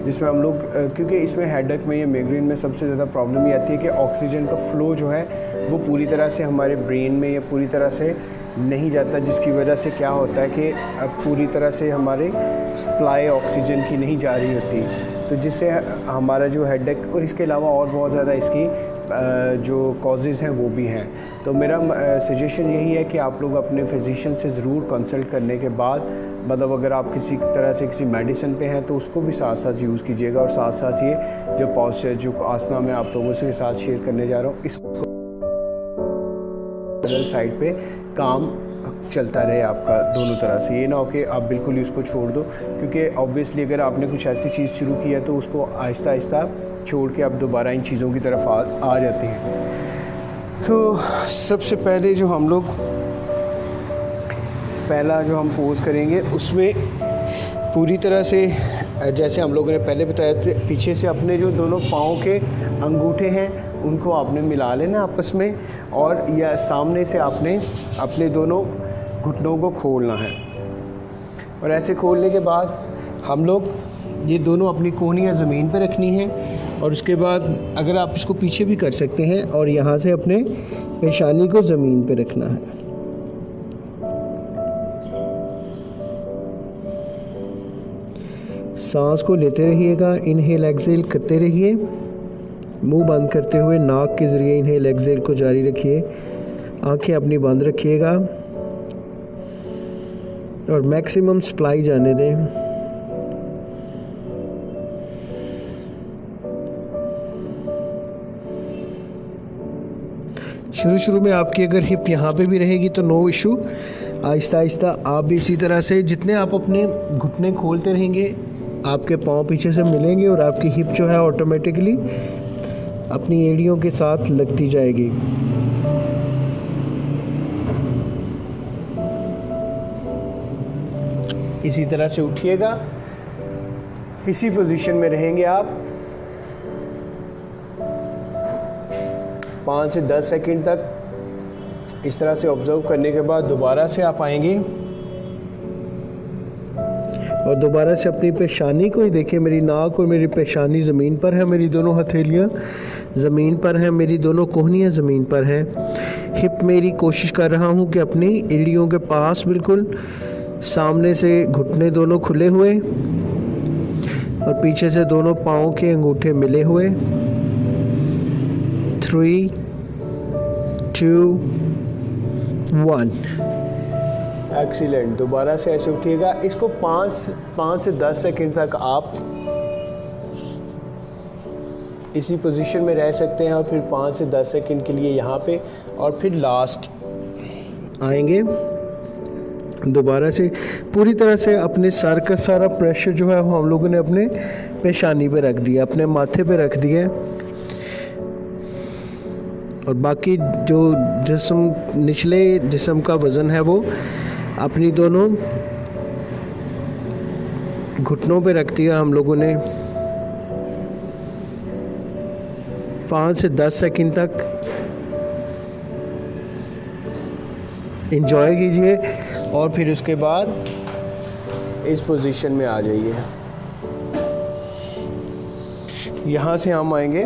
जिसमें हम लोग क्योंकि इसमें हेडेक में या माइग्रेन में सबसे ज़्यादा प्रॉब्लम ये आती है कि ऑक्सीजन का फ़्लो जो है वो पूरी तरह से हमारे ब्रेन में या पूरी तरह से नहीं जाता, जिसकी वजह से क्या होता है कि पूरी तरह से हमारे सप्लाई ऑक्सीजन की नहीं जा रही होती, तो जिससे हमारा जो हेडेक और इसके अलावा और बहुत ज़्यादा इसकी जो कॉजेज़ हैं वो भी हैं। तो मेरा सजेशन यही है कि आप लोग अपने फिजिशियन से ज़रूर कंसल्ट करने के बाद, मतलब अगर आप किसी तरह से किसी मेडिसिन पे हैं तो उसको भी साथ साथ यूज़ कीजिएगा, और साथ साथ ये जो पॉस्चर जो आसना मैं आप लोगों से साथ शेयर करने जा रहा हूँ, इसको साइड पे काम चलता रहे आपका दोनों तरह से। ये ना हो कि आप बिल्कुल ही उसको छोड़ दो, क्योंकि ऑब्वियसली अगर आपने कुछ ऐसी चीज़ शुरू की है तो उसको आहिस्ता आहिस्ता छोड़ के आप दोबारा इन चीज़ों की तरफ आ जाते हैं। तो सबसे पहले जो हम लोग पहला जो हम पोज़ करेंगे उसमें पूरी तरह से जैसे हम लोगों ने पहले बताया था, पीछे से अपने जो दोनों पाँव के अंगूठे हैं उनको आपने मिला लेना आपस में, और या सामने से आपने अपने दोनों घुटनों को खोलना है। और ऐसे खोलने के बाद हम लोग ये दोनों अपनी कोहनियाँ ज़मीन पर रखनी है, और उसके बाद अगर आप इसको पीछे भी कर सकते हैं, और यहाँ से अपने पेशानी को ज़मीन पर रखना है। सांस को लेते रहिएगा, इनहेल एक्सहेल करते रहिए, मुंह बंद करते हुए नाक के ज़रिए इनहेल एक्सहेल को जारी रखिए, आंखें अपनी बंद रखिएगा और मैक्सिमम सप्लाई जाने दें। शुरू में आपकी अगर हिप यहाँ पे भी रहेगी तो नो इशू, आहिस्ता आहिस्ता आप भी इसी तरह से जितने आप अपने घुटने खोलते रहेंगे आपके पाँव पीछे से मिलेंगे और आपकी हिप जो है ऑटोमेटिकली अपनी एड़ियों के साथ लगती जाएगी। इसी तरह से उठिएगा, इसी पोजीशन में रहेंगे आप 5 से 10 सेकंड तक। इस तरह से ऑब्जर्व करने के बाद दोबारा से आप आएंगे और दोबारा से अपनी पेशानी को ही देखिए। मेरी नाक और मेरी पेशानी ज़मीन पर है, मेरी दोनों हथेलियाँ ज़मीन पर हैं, मेरी दोनों कोहनियाँ ज़मीन पर हैं। हिप मेरी कोशिश कर रहा हूँ कि अपनी एड़ियों के पास बिल्कुल सामने से घुटने दोनों खुले हुए और पीछे से दोनों पाँव के अंगूठे मिले हुए। 3, 2, 1। एक्सीलेंट। दोबारा से ऐसे उठिएगा। इसको 5 से 10 सेकंड तक आप इसी पोजीशन में रह सकते हैं और फिर 5 से 10 सेकंड के लिए यहाँ पे, और फिर लास्ट आएंगे। दोबारा से पूरी तरह से अपने सर का सारा प्रेशर जो है वो हम लोगों ने अपने पेशानी पे रख दिया, अपने माथे पे रख दिया, और बाकी जो जिस्म निचले जिस्म का वज़न है वो अपनी दोनों घुटनों पे रख दिया हम लोगों ने। 5 से 10 सेकंड तक एंजॉय कीजिए और फिर उसके बाद इस पोजीशन में आ जाइए। यहाँ से हम आएंगे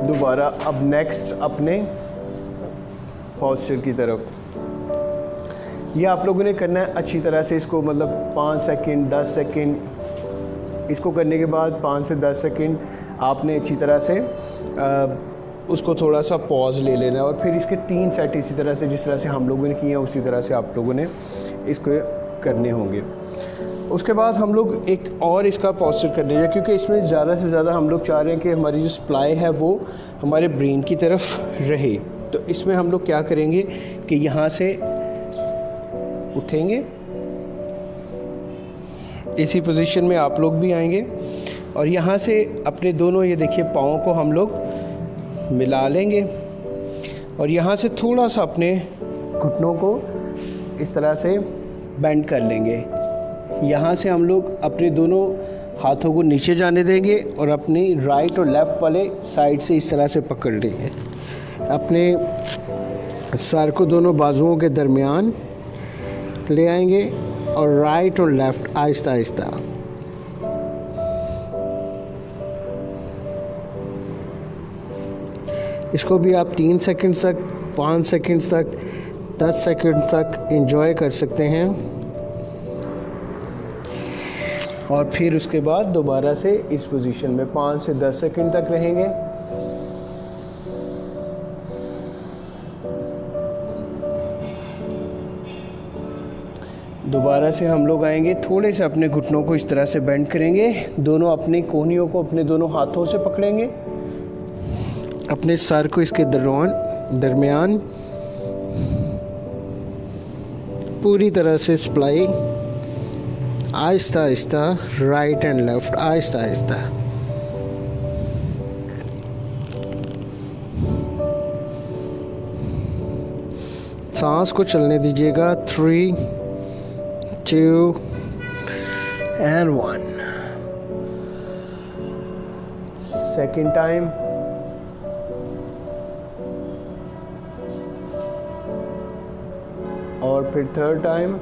दोबारा अब नेक्स्ट अपने पोस्चर की तरफ। ये आप लोगों ने करना है अच्छी तरह से इसको, मतलब 5 सेकंड 10 सेकंड। इसको करने के बाद 5 से 10 सेकंड आपने अच्छी तरह से उसको थोड़ा सा पॉज ले लेना है, और फिर इसके 3 सेट इसी तरह से जिस तरह से हम लोगों ने किए हैं उसी तरह से आप लोगों ने इसको करने होंगे। उसके बाद हम लोग एक और इसका पॉस्चर करने जाए, क्योंकि इसमें ज़्यादा से ज़्यादा हम लोग चाह रहे हैं कि हमारी जो सप्लाई है वो हमारे ब्रेन की तरफ रहे। तो इसमें हम लोग क्या करेंगे कि यहाँ से उठेंगे, इसी पोजीशन में आप लोग भी आएंगे और यहाँ से अपने दोनों ये देखिए पाँव को हम लोग मिला लेंगे और यहाँ से थोड़ा सा अपने घुटनों को इस तरह से बेंड कर लेंगे। यहाँ से हम लोग अपने दोनों हाथों को नीचे जाने देंगे और अपनी राइट और लेफ़्ट वाले साइड से इस तरह से पकड़ लेंगे। अपने सर को दोनों बाजुओं के दरमियान ले आएंगे और राइट और लेफ़्ट आहिस्ता आहिस्ता इसको भी आप 3 सेकंड तक, 5 सेकंड तक, 10 सेकंड तक एंजॉय कर सकते हैं। और फिर उसके बाद दोबारा से इस पोजीशन में 5 से 10 सेकंड तक रहेंगे। दोबारा से हम लोग आएंगे, थोड़े से अपने घुटनों को इस तरह से बेंड करेंगे, दोनों अपनी कोहनियों को अपने दोनों हाथों से पकड़ेंगे, अपने सर को इसके दरमियान पूरी तरह से स्प्लाई, Aahista Aahista right and left, Aahista Aahista. सांस को चलने दीजिएगा। 3, 2 and 1। Second time. और फिर थर्ड टाइम।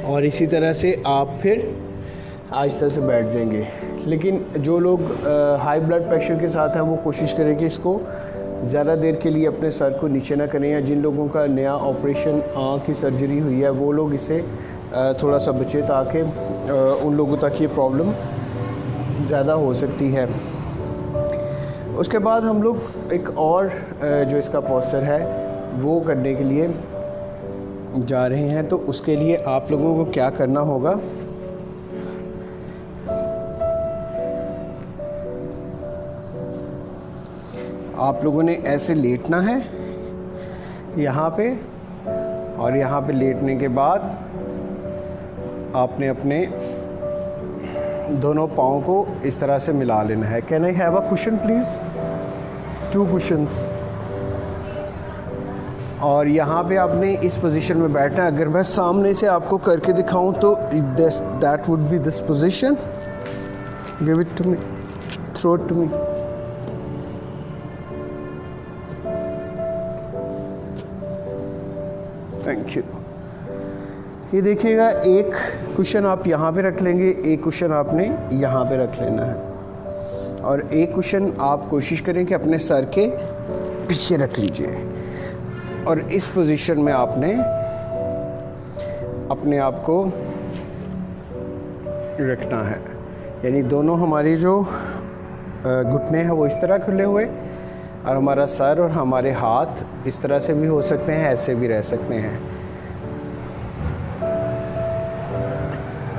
और इसी तरह से आप फिर आहिस्ता से बैठ जाएंगे। लेकिन जो लोग हाई ब्लड प्रेशर के साथ हैं वो कोशिश करें कि इसको ज़्यादा देर के लिए अपने सर को नीचे ना करें, या जिन लोगों का नया ऑपरेशन आँख की सर्जरी हुई है वो लोग इससे थोड़ा सा बचे, ताकि उन लोगों तक ये प्रॉब्लम ज़्यादा हो सकती है। उसके बाद हम लोग एक और जो इसका पोस्चर है वो करने के लिए जा रहे हैं। तो उसके लिए आप लोगों को क्या करना होगा, आप लोगों ने ऐसे लेटना है यहाँ पे, और यहाँ पे लेटने के बाद आपने अपने दोनों पाँव को इस तरह से मिला लेना है। Can I have a cushion please? 2 cushions. और यहाँ पे आपने इस पोजीशन में बैठना है। अगर मैं सामने से आपको करके दिखाऊं तो that would be this position. Give it to me, throw it to me. Thank you. ये देखिएगा, एक कुशन आप यहाँ पे रख लेंगे, एक कुशन आपने यहाँ पे रख लेना है, और एक कुशन आप कोशिश करें कि अपने सर के पीछे रख लीजिए। और इस पोजीशन में आपने अपने आप को रखना है, यानी दोनों हमारी जो घुटने हैं वो इस तरह खुले हुए, और हमारा सर और हमारे हाथ इस तरह से भी हो सकते हैं, ऐसे भी रह सकते हैं।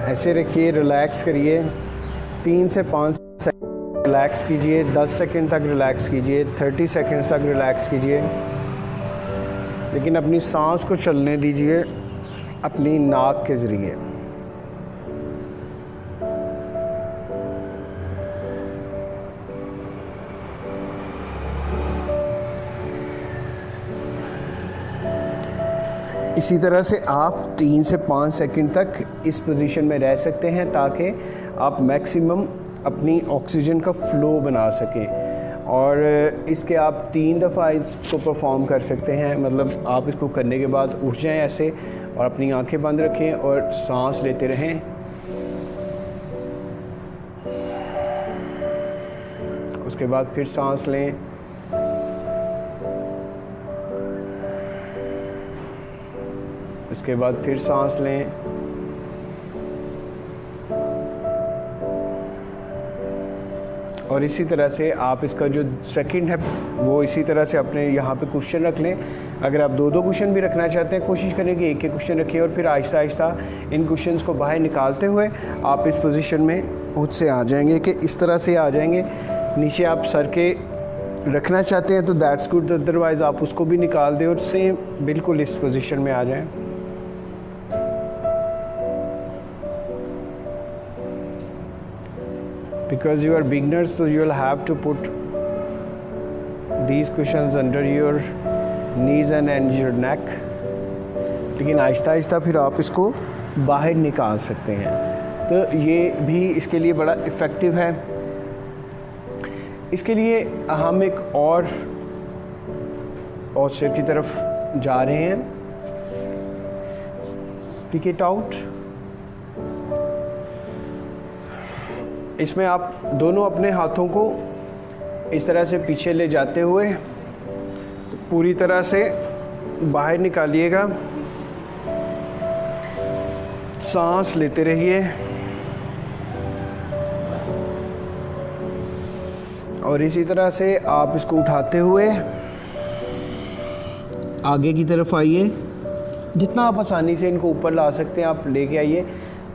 ऐसे रखिए, रिलैक्स करिए, 3 से 5 सेकंड रिलैक्स कीजिए, 10 सेकंड तक रिलैक्स कीजिए, 30 सेकंड तक रिलैक्स कीजिए। लेकिन अपनी सांस को चलने दीजिए अपनी नाक के ज़रिए। इसी तरह से आप 3 से 5 सेकंड तक इस पोजीशन में रह सकते हैं, ताकि आप मैक्सिमम अपनी ऑक्सीजन का फ़्लो बना सकें। और इसके आप 3 दफ़ा इसको परफॉर्म कर सकते हैं। मतलब आप इसको करने के बाद उठ जाएं ऐसे, और अपनी आंखें बंद रखें और सांस लेते रहें। उसके बाद फिर सांस लें, उसके बाद फिर सांस लें, और इसी तरह से आप इसका जो सेकंड है वो इसी तरह से अपने यहाँ पे कुशन रख लें। अगर आप 2-2 कुशन भी रखना चाहते हैं, कोशिश करें कि एक कुशन रखिए, और फिर आहिस्ता आहिस्ता इन कुशन्स को बाहर निकालते हुए आप इस पोजीशन में खुद से आ जाएंगे, कि इस तरह से आ जाएंगे। नीचे आप सर के रखना चाहते हैं तो दैट्स गुड, अदरवाइज़ आप उसको भी निकाल दें और सेम बिल्कुल इस पोजीशन में आ जाएं। Because you are beginners, so you will have to put these cushions under your knees and your neck. लेकिन आहिस्ता आहिस्ता फिर आप इसको बाहर निकाल सकते हैं। तो ये भी इसके लिए बड़ा इफ़ेक्टिव है। इसके लिए हम एक और पोस्चर की तरफ जा रहे हैं। Pick it out. इसमें आप दोनों अपने हाथों को इस तरह से पीछे ले जाते हुए पूरी तरह से बाहर निकालिएगा, सांस लेते रहिए और इसी तरह से आप इसको उठाते हुए आगे की तरफ आइए। जितना आप आसानी से इनको ऊपर ला सकते हैं आप लेके आइए,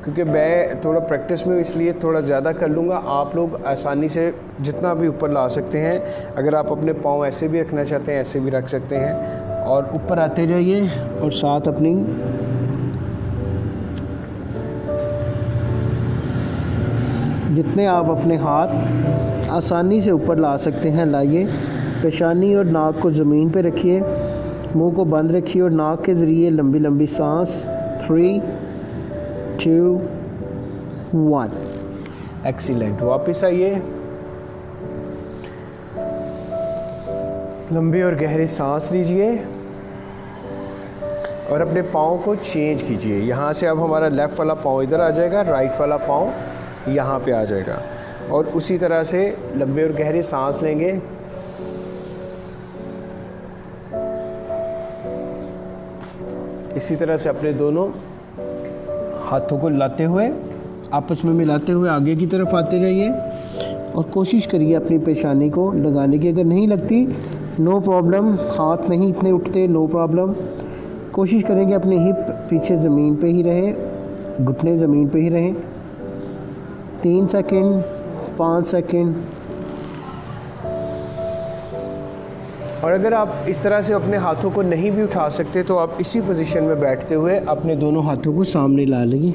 क्योंकि मैं थोड़ा प्रैक्टिस में इसलिए थोड़ा ज़्यादा कर लूँगा। आप लोग आसानी से जितना भी ऊपर ला सकते हैं। अगर आप अपने पाँव ऐसे भी रखना चाहते हैं ऐसे भी रख सकते हैं और ऊपर आते जाइए और साथ अपनी जितने आप अपने हाथ आसानी से ऊपर ला सकते हैं लाइए। पेशानी और नाक को ज़मीन पे रखिए, मुंह को बंद रखिए और नाक के ज़रिए लंबी लंबी सांस। 3, 2, 1। एक्सीलेंट। वापस आइए, लंबी और गहरी सांस लीजिए और अपने पाँव को चेंज कीजिए। यहाँ से अब हमारा लेफ़्ट वाला पाँव इधर आ जाएगा, राइट वाला पाँव यहाँ पे आ जाएगा और उसी तरह से लंबी और गहरी सांस लेंगे। इसी तरह से अपने दोनों हाथों को लाते हुए आपस में मिलाते हुए आगे की तरफ आते जाइए और कोशिश करिए अपनी पेशानी को लगाने की। अगर नहीं लगती नो प्रॉब्लम, हाथ नहीं इतने उठते नो प्रॉब्लम। कोशिश करेंगे अपने हिप पीछे ज़मीन पे ही रहे, घुटने ज़मीन पे ही रहें। 3 सेकंड, 5 सेकंड। और अगर आप इस तरह से अपने हाथों को नहीं भी उठा सकते तो आप इसी पोजीशन में बैठते हुए अपने दोनों हाथों को सामने ला लेंगे,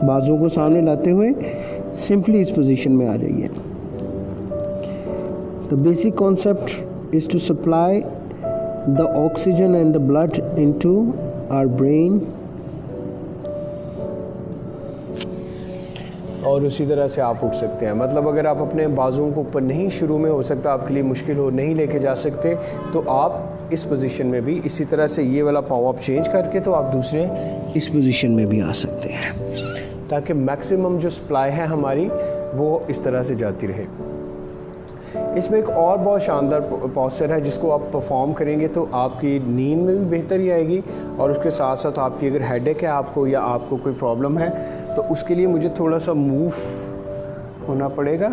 बाजुओं को सामने लाते हुए सिंपली इस पोजीशन में आ जाइए। The basic concept is to supply the oxygen and the blood into our brain. और उसी तरह से आप उठ सकते हैं। मतलब अगर आप अपने बाजुओं को ऊपर नहीं, शुरू में हो सकता आपके लिए मुश्किल हो, नहीं लेके जा सकते, तो आप इस पोजीशन में भी इसी तरह से ये वाला पाँव आप चेंज करके तो आप दूसरे इस पोजीशन में भी आ सकते हैं, ताकि मैक्सिमम जो सप्लाई है हमारी वो इस तरह से जाती रहे। इसमें एक और बहुत शानदार पोस्चर है जिसको आप परफॉर्म करेंगे तो आपकी नींद में भी बेहतरी आएगी और उसके साथ साथ आपकी अगर हेडेक है आपको या आपको कोई प्रॉब्लम है तो उसके लिए मुझे थोड़ा सा मूव होना पड़ेगा।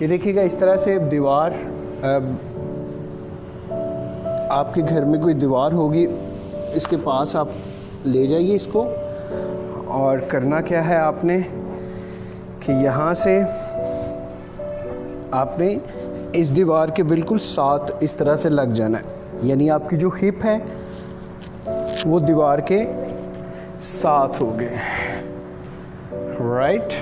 ये देखिएगा इस तरह से दीवार, आपके घर में कोई दीवार होगी, इसके पास आप ले जाइए इसको। और करना क्या है आपने कि यहाँ से आपने इस दीवार के बिल्कुल साथ इस तरह से लग जाना है, यानी आपकी जो हिप है वो दीवार के साथ हो गए, राइट।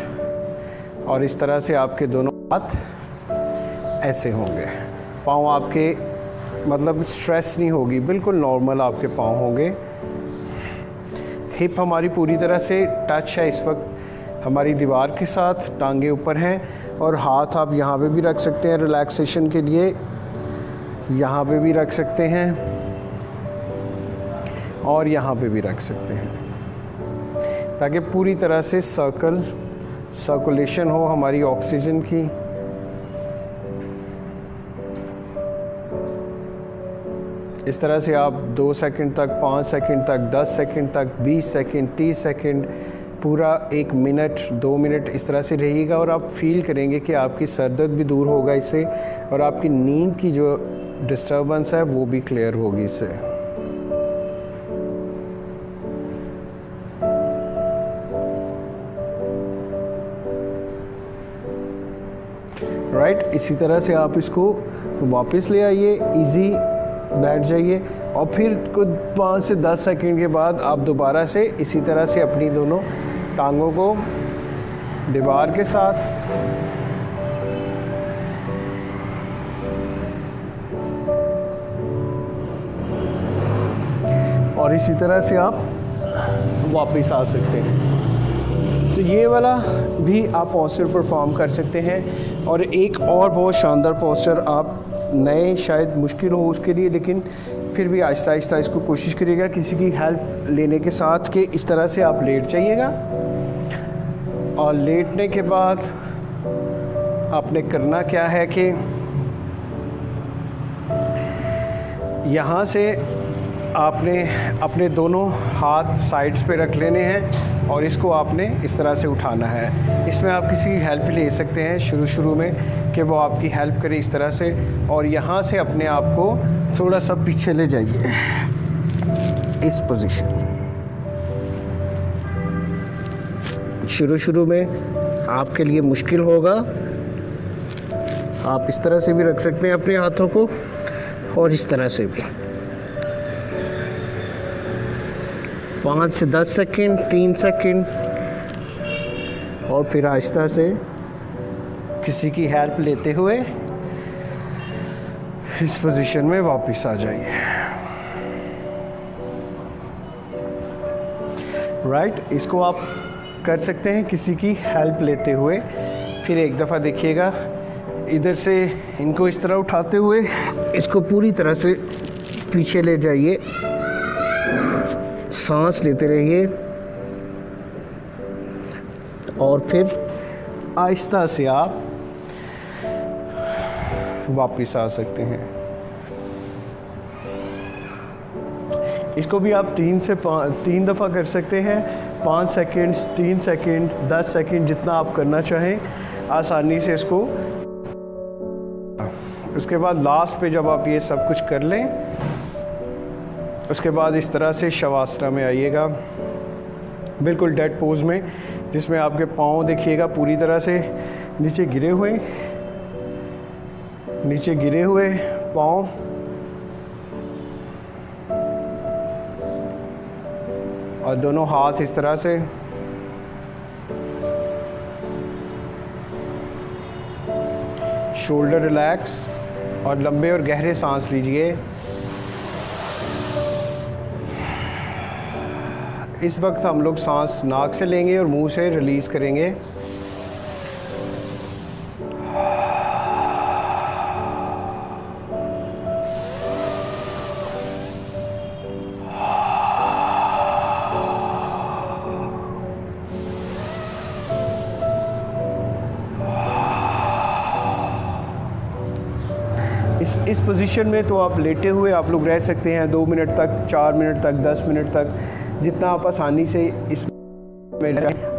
और इस तरह से आपके दोनों हाथ ऐसे होंगे, पाँव आपके मतलब स्ट्रेस नहीं होगी, बिल्कुल नॉर्मल आपके पाँव होंगे। हिप हमारी पूरी तरह से टच है इस वक्त हमारी दीवार के साथ, टांगे ऊपर हैं और हाथ आप यहाँ पे भी रख सकते हैं रिलैक्सेशन के लिए, यहाँ पे भी रख सकते हैं और यहाँ पे भी रख सकते हैं, ताकि पूरी तरह से सर्कुलेशन हो हमारी ऑक्सीजन की। इस तरह से आप 2 सेकंड तक, 5 सेकंड तक, 10 सेकंड तक, 20 सेकंड, 30 सेकंड, पूरा 1 मिनट, 2 मिनट इस तरह से रहिएगा और आप फील करेंगे कि आपकी सर दर्द भी दूर होगा इससे और आपकी नींद की जो डिस्टर्बेंस है वो भी क्लियर होगी इससे। राइट, इसी तरह से आप इसको वापस ले आइए, इजी बैठ जाइए और फिर कुछ 5 से 10 सेकंड के बाद आप दोबारा से इसी तरह से अपनी दोनों टांगों को दीवार के साथ और इसी तरह से आप वापस आ सकते हैं। तो ये वाला भी आप पोस्चर परफॉर्म कर सकते हैं। और एक और बहुत शानदार पोस्चर, आप नए शायद मुश्किल हो उसके लिए, लेकिन फिर भी आहिस्ता आहिस्ता इसको कोशिश करिएगा किसी की हेल्प लेने के साथ कि इस तरह से आप लेट जाइएगा। और लेटने के बाद आपने करना क्या है कि यहाँ से आपने अपने दोनों हाथ साइड्स पे रख लेने हैं और इसको आपने इस तरह से उठाना है। इसमें आप किसी की हेल्प ले सकते हैं शुरू में कि वो आपकी हेल्प करे इस तरह से, और यहाँ से अपने आप को थोड़ा सा पीछे ले जाइए इस पोजीशन। शुरू में आपके लिए मुश्किल होगा, आप इस तरह से भी रख सकते हैं अपने हाथों को और इस तरह से भी। 5 से 10 सेकंड, 3 सेकंड, और फिर आहिस्ता से किसी की हेल्प लेते हुए इस पोजीशन में वापस आ जाइए। राइट, इसको आप कर सकते हैं किसी की हेल्प लेते हुए। फिर एक दफ़ा देखिएगा, इधर से इनको इस तरह उठाते हुए इसको पूरी तरह से पीछे ले जाइए, सांस लेते रहिए और फिर आहिस्ता से आप वापस आ सकते हैं। इसको भी आप 3 दफ़ा कर सकते हैं, 5 सेकंड, 3 सेकंड, 10 सेकंड, जितना आप करना चाहें आसानी से इसको। उसके बाद लास्ट पे जब आप ये सब कुछ कर लें, उसके बाद इस तरह से शवासना में आइएगा, बिल्कुल डेड पोज में, जिसमें आपके पाँव देखिएगा पूरी तरह से नीचे गिरे हुए पाँव, और दोनों हाथ इस तरह से। शोल्डर रिलैक्स और लंबे और गहरे सांस लीजिए। इस वक्त हम लोग सांस नाक से लेंगे और मुंह से रिलीज़ करेंगे। इस पोजीशन में तो आप लेटे हुए आप लोग रह सकते हैं 2 मिनट तक, 4 मिनट तक, 10 मिनट तक, जितना आप आसानी से इसमें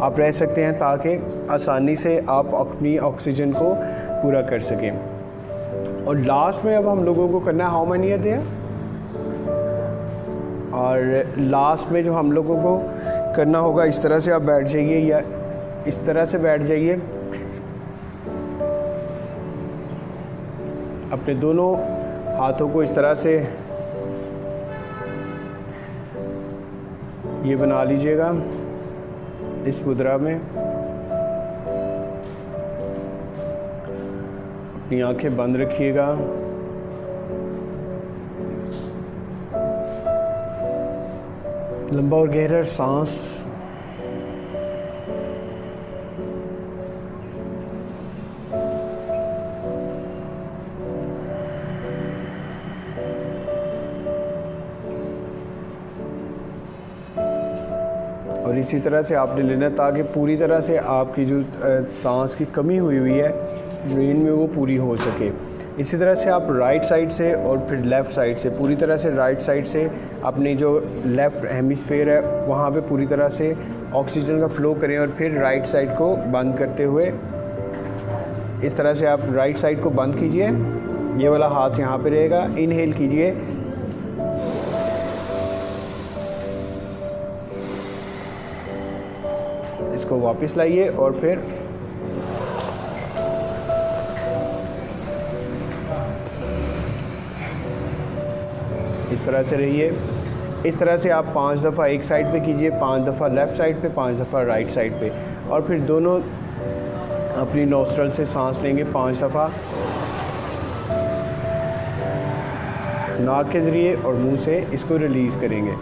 आप रह सकते हैं, ताकि आसानी से आप अपनी ऑक्सीजन को पूरा कर सकें। और लास्ट में अब हम लोगों को करना है हाउ मैनी आर देयर, और लास्ट में जो हम लोगों को करना होगा, इस तरह से आप बैठ जाइए या इस तरह से बैठ जाइए, अपने दोनों हाथों को इस तरह से ये बना लीजिएगा इस मुद्रा में। अपनी आंखें बंद रखिएगा। लंबा और गहरा सांस। और इसी तरह से आपने लेना, ताकि पूरी तरह से आपकी जो सांस की कमी हुई है ब्रेन में, वो पूरी हो सके। इसी तरह से आप राइट साइड से और फिर लेफ़्ट साइड से, पूरी तरह से राइट साइड से अपनी जो लेफ़्ट हेमिस्फीयर है वहाँ पे पूरी तरह से ऑक्सीजन का फ़्लो करें, और फिर राइट साइड को बंद करते हुए इस तरह से आप राइट साइड को बंद कीजिए। ये वाला हाथ यहाँ पे रहेगा। इनहेल कीजिए, इसको वापस लाइए और फिर इस तरह से रहिए। इस तरह से आप 5 दफ़ा एक साइड पे कीजिए, 5 दफ़ा लेफ़्ट साइड पे, 5 दफ़ा राइट साइड पे, और फिर दोनों अपनी नोस्ट्रल से सांस लेंगे 5 दफ़ा नाक के ज़रिए, और मुंह से इसको रिलीज़ करेंगे।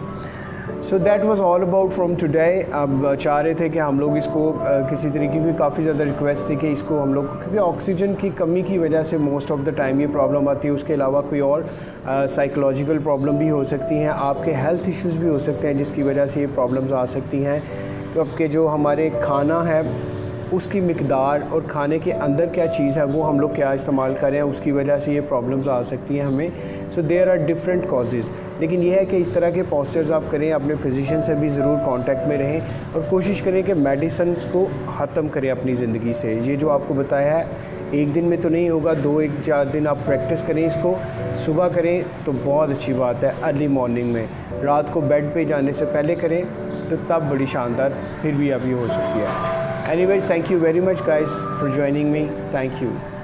So that was all about from today. अब चाह रहे थे कि हम लोग इसको किसी तरीके की काफ़ी ज़्यादा रिक्वेस्ट थी कि इसको हम लोग, क्योंकि ऑक्सीजन की कमी की वजह से मोस्ट ऑफ द टाइम ये प्रॉब्लम आती है। उसके अलावा कोई और साइकोलॉजिकल प्रॉब्लम भी हो सकती हैं, आपके हेल्थ इश्यूज़ भी हो सकते हैं जिसकी वजह से ये प्रॉब्लम्स आ सकती हैं। तो आपके जो हमारे खाना है उसकी मिकदार और खाने के अंदर क्या चीज़ है वो हम लोग क्या इस्तेमाल कर रहे हैं, उसकी वजह से ये प्रॉब्लम्स आ सकती हैं हमें। So there are different causes. लेकिन यह है कि इस तरह के पोस्चर्स आप करें, अपने फिजिशियन से भी ज़रूर कांटेक्ट में रहें और कोशिश करें कि मेडिसिन को ख़त्म करें अपनी ज़िंदगी से। ये जो आपको बताया है एक दिन में तो नहीं होगा, 2-4 दिन आप प्रैक्टिस करें इसको। सुबह करें तो बहुत अच्छी बात है, अर्ली मॉर्निंग में। रात को बेड पे जाने से पहले करें तो तब बड़ी शानदार फिर भी अभी हो सकती है। Anyways, thank you very much guys for joining me. Thank you.